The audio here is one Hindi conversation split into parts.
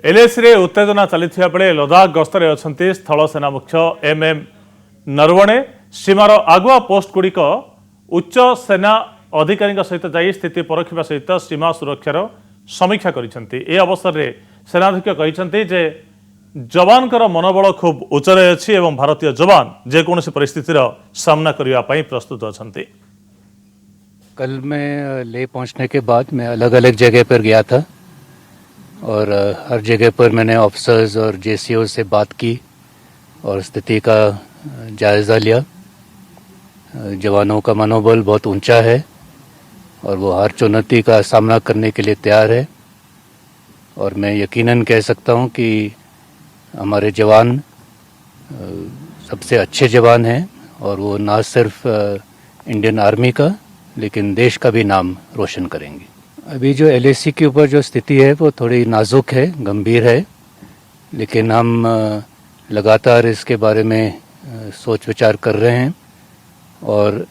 एलएसी रे उत्तेजना चलता बेले लदाख गस्तर अच्छा स्थल सेना मुख्य एमएम नरवणे सीमार आगुआ पोस्ट गुड़िक उच्च सेना अधिकारी सहित जा स्थिति परखा सहित सीमा सुरक्षार समीक्षा करिसेंती। ए अवसर में सेनाध्यक्ष कहते जे जवान मनोबल खूब उच्चरे अच्छी एवं भारतीय जवान जेकोसी परिस्थितिर सामना करने प्रस्तुत अच्छा। कल मैं ले पहुंचने के बाद मैं अलग अलग जगह पर गया था और हर जगह पर मैंने ऑफिसर्स और जेसीओ से बात की और स्थिति का जायज़ा लिया। जवानों का मनोबल बहुत ऊंचा है और वो हर चुनौती का सामना करने के लिए तैयार है और मैं यकीनन कह सकता हूं कि हमारे जवान सबसे अच्छे जवान हैं और वो ना सिर्फ इंडियन आर्मी का लेकिन देश का भी नाम रोशन करेंगे। अभी जो एलएसी के ऊपर जो स्थिति है वो थोड़ी नाजुक है, गंभीर है, लेकिन हम लगातार इसके बारे में सोच विचार कर रहे हैं और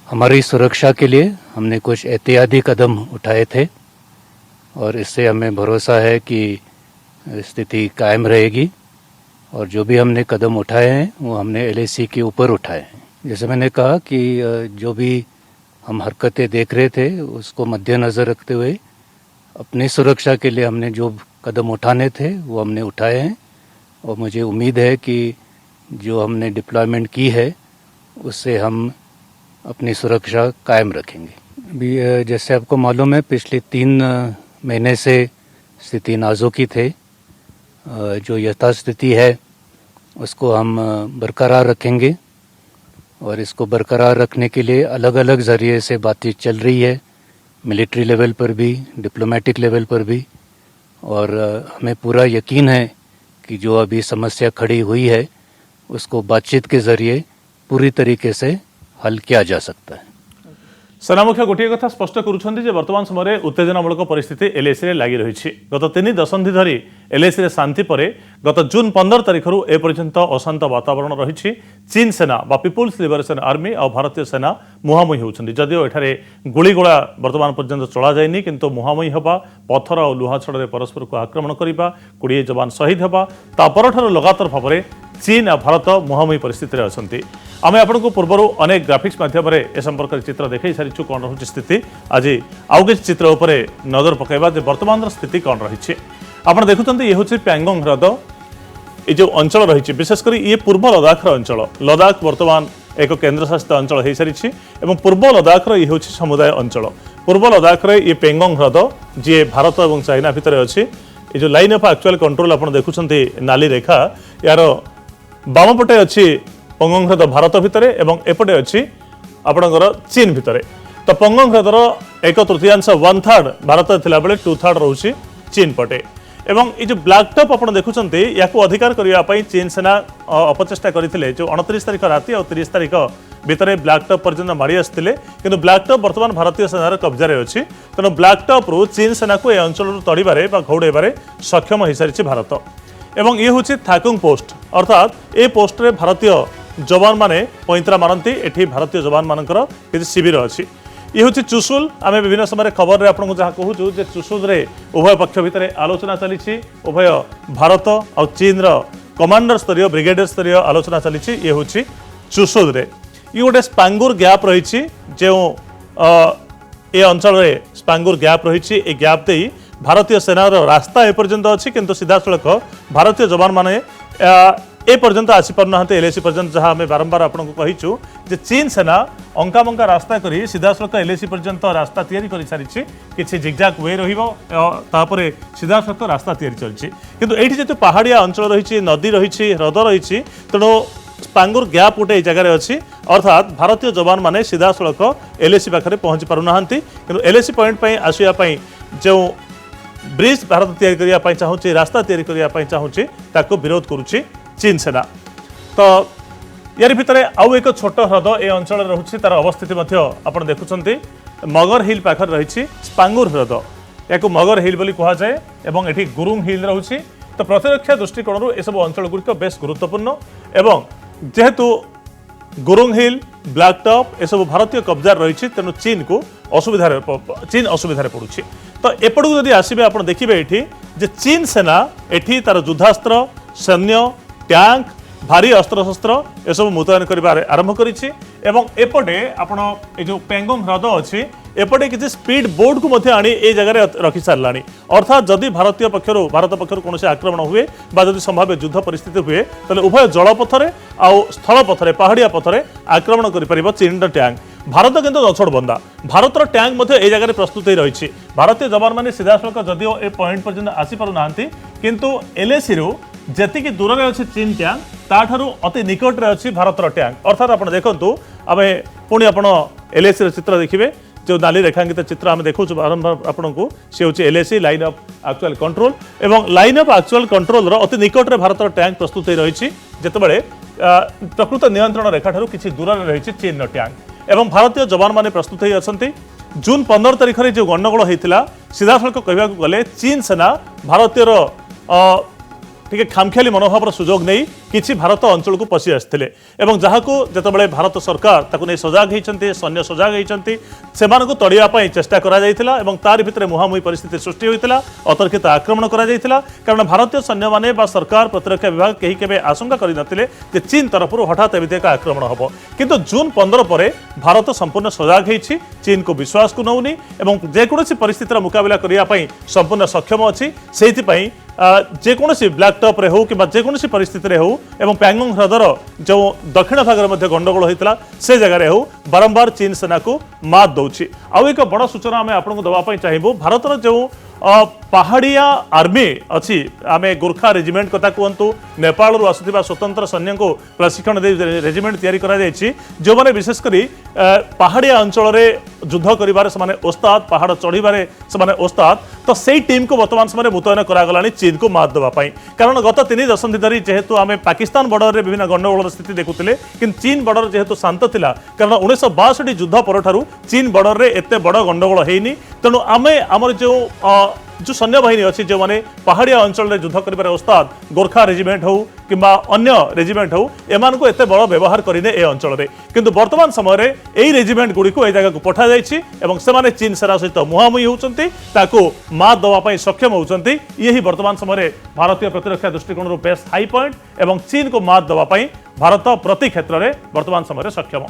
हमारी सुरक्षा के लिए हमने कुछ एहतियाती कदम उठाए थे और इससे हमें भरोसा है कि स्थिति कायम रहेगी और जो भी हमने कदम उठाए हैं वो हमने एलएसी के ऊपर उठाए हैं। जैसे मैंने कहा कि जो भी हम हरकतें देख रहे थे उसको मद्देनज़र रखते हुए अपनी सुरक्षा के लिए हमने जो कदम उठाने थे वो हमने उठाए हैं और मुझे उम्मीद है कि जो हमने डिप्लॉयमेंट की है उससे हम अपनी सुरक्षा कायम रखेंगे। अभी जैसे आपको मालूम है पिछले 3 महीने से स्थिति नाजुक ही थे। जो यथास्थिति है उसको हम बरकरार रखेंगे और इसको बरकरार रखने के लिए अलग अलग ज़रिए से बातचीत चल रही है, मिलिट्री लेवल पर भी, डिप्लोमेटिक लेवल पर भी, और हमें पूरा यकीन है कि जो अभी समस्या खड़ी हुई है उसको बातचीत के ज़रिए पूरी तरीके से हल किया जा सकता है। सेना मुख्य गोटे कथा स्पष्ट करुँचे वर्तमान समय उत्तेजनामूलक परिस्थिति एलएसी रे लगी रही। गत 3 दशंधि धरी एलएसी रे शांति पर गत जून 15 तारिख एपर्यंत अशांत वातावरण रही। चीन सेना बा पीपुल्स लिबरेशन आर्मी और भारतीय सेना मुहांमुही होती। जदिव एठारे गुड़ीगोला वर्तमान पर्यंत चला जाए किंतु मुहांमुही हवा, पत्थर और लुहा छड़े परस्पर को आक्रमण करने, 20 जवान शहीद हवा तापर लगातार भाव में चीन और भारत मुहांमुही परिस्थिति में अच्छा। आम आपको पूर्व अनेक ग्राफिक्स माध्यम ए संपर्क चित्र देखा सारी कौन रही स्थिति। आज आउ कि चित्र उपर नजर पकड़ा वर्तमान स्थिति कौन रही। आप देखुं ये हूँ प्यांगोंग ह्रद, ये जो अंचल रही विशेषकर ये पूर्व लदाख अंचल। लदाख वर्तमान एक केन्द्रशासित अंचल हो सारी और पूर्व लदाख ये हूँ समुदाय अंचल। पूर्व लदाख ये पेंगोंग ह्रद जी भारत और चाइना भितर अच्छी। ये जो लाइन ऑफ एक्चुअल कंट्रोल आप देखुं नाली रेखा यार बाम पटे अच्छी पंगोंग ह्रद भारत भितर एवं एपटे अच्छी आपणकर चीन भितर। तो पंगोंग ह्रदर 1/3 1/3 भारत थिला बेले 2/3 रोचे चीन पटे। एवं ये जो ब्लैक टॉप आप देखुं या अधिकार करने चीन सेना अपचेषा करते जो 29 तारिख राति और 30 तारिख भितर ब्लैक टॉप पर्यटन माड़ी आसते कि ब्लैक टॉप बर्तमान भारतीय सेनार कब्जार अच्छी। तेणु ब्लैक टॉप रु चीन सेना को यह अंचल तड़े घौड़े सक्षम हो सारी भारत। एवं ये हूँ थाकुंग पोस्ट अर्थात ये पोस्ट रे भारतीय जवान माने पैंतरा मारती। एठी भारतीय जवान मानकर किसी शिविर अच्छी। ये हूँ चुशुल। आम विभिन्न समय खबर आपको जहाँ कहूँ चुशुल रे उभय पक्ष भितर आलोचना चली। उभय भारत और चीन कमांडर स्तरीय ब्रिगेडियर स्तरीय आलोचना चली। ये हूँ चुशुल रे ये गोटे स्पांगुर गैप रही जो ये अंचल में स्पांगुर गैप रही। गैप दे भारतीय सेनार रास्ता एपर्यंत अच्छी किंतु सीधा सड़क भारतीय जवान माने ए पर्यंत आसी पारना एलएसी पर्यंत जहाँ आम बारंबार आपको कहीचु जे चीन सेना अंका मंका रास्ता करी सीधा सड़क एलएसी पर्यंत रास्ता तैयारी कर सारी किसी जिगजाग वे रही सीधा सड़क रास्ता तैयारी चलती। किंतु एठी जेतु पहाड़िया अंचल रही, नदी रही, ह्रद रही, तेणु स्पांगुर गैप गोटे जगार अच्छी अर्थात भारतीय जवान माने सीधा सड़क एलएसी पाखे पहुंची पारना किंतु एलएसी पॉइंट आसवाई जो ब्रिज भारत तैयारी करने चाहूँगी, रास्ता तैयारी करने चाहूँगी ताको विरोध करुच्ची चीन सेना। तो यार भितर आउ एक छोट ह्रद ए अंचल रही तार अवस्थिति आप देखुं मगर हिल पाखर रही स्पांगुर ह्रद। या मगर हिल बोली कह जाए और ये गुरुंग हिल रही। तो प्रतिरक्षा दृष्टिकोण यह सब अंचल गुड़िक बेस गुरुत्वपूर्ण एवं जेहेतु गुरुंग हिल, ब्लैक टॉप ये सब भारतीय कब्जार रही। तेणु चीन को असुविधार चीन असुविधार पड़ुछि। तो एपटू जदि आसबे आप देखिए ये जे चीन सेना एठी तार युद्धास्त्र सैन्य टैंक भारी अस्त्रशस्त्र एसबू मुतयन कर आरंभ करिछि एवं एपटे आपण ए जो पेंगोंग ह्रद अच्छी एपटे किसी स्पीड बोट को मध्य आनी ए जगह रखि सारा अर्थात जदि भारत पक्षर कौन आक्रमण हुए बा जदि संभाव्य युद्ध परिस्थिति हुए ताले उभय जलपथरे आउ स्थल पथरे पहाड़िया पथरे आक्रमण कर चीन टैंक भारत किंतु नछड़ बंदा भारतर टैंक मध्य ए जगह प्रस्तुत ही रही भारतीय जवान मैंने सीधासख जदिओ ए पॉइंट पर्यंत आसीपार ना किंतु एलएसी रु जेतिकी दूर में अच्छी चीन टैंक ताठारू अति निकट में अच्छी भारतर टैंक अर्थात आप देखु आम पुणी आप एलएसी चित्र देखिए जो नाली रेखांकित चित्र आम देखु बारंबार आपन को सी हूँ LAC line of actual control एवं लाइन ऑफ एक्चुअल कंट्रोल अति निकट में भारतर टैंक प्रस्तुत हो रही जितेबाला प्रकृत नियंत्रण रेखा ठारू किसी दूर में रही चीन टैंक एवं भारतीय जवान मैंने प्रस्तुत हो अच्छा जून 15 तारिख में जो गंडगोल होता सीधासख कहवा गले चीन सेना भारतीय टिके खामखियाली मनोभाव सुजोग नहीं किसी भारत अंचल को पशि आसते जहाँ को जितेबाला भारत सरकार ताकू नहीं सजाग होती सैन्य सजाग होती से तड़ाई चेष्टा तार भितर मुहांमुही परिस्थिति सृष्टि होता अतर्कित आक्रमण कारण भारतीय सैन्य माने बा सरकार प्रतिरक्षा विभाग कहीं केबे आशंका करते चीन तरफ हठात एमती एक आक्रमण हम किंतु जून 15 पर भारत संपूर्ण सजाग होती चीन को विश्वास को नौनी जेकोसी परिस्थितिर मुकाबला करने संपूर्ण सक्षम अच्छी से जेकोसी ब्लैक टॉप रे हो कि जेकोसी परिस्थिति हो एवं पैंगोंग ह्रदर जो दक्षिण भाग में गंडगोल होता से जगह हो बारंबार चीन सेना को मात दौची आउ एक बड़ सूचना आम आपको दवाई चाहिए भारतर जो पहाड़िया आर्मी अच्छी आम गोरखा रेजिमेंट कथा कहतु नेपाल आसुवा स्वतंत्र सैन्य को प्रशिक्षण दे रेजिमेंट या जो मैंने विशेषकर पहाड़िया अंचल युद्ध कर ओस्ताद पहाड़ चढ़ारे से ओस्ताद तो से टीम को बर्तमान समय मुतयन करागला चीन को मात देवाई कारण गत 3 दशंधि धरी जेहेतु आम पाकिस्तान बॉर्डर में विभिन्न गंडगोल स्थिति देखुले कि चीन बॉर्डर जेहेतु शांत थिला कारण 1962 युद्ध पर चीन बॉर्डर में एत बड़ गंडगोल होनी तेणु आम आमर जो सैन्य बाहिनी अच्छी जो मैंने पहाड़िया अंचल में युद्ध कर ओस्ताद गोरखा रेजिमेंट हो कि अन्य रेजिमेंट हो एमान को एत बड़ व्यवहार करें ए अंचल में किंतु वर्तमान समय यही रेजिमेंट गुड़ी को जगह को पठा जाए चीन सेना सहित मुहांमुही होती मात देवाई सक्षम होती यही वर्तमान समय भारतीय प्रतिरक्षा दृष्टिकोण बेस्ट हाई पॉइंट एवं चीन को मात देवाई भारत प्रति क्षेत्र में वर्तमान समय सक्षम।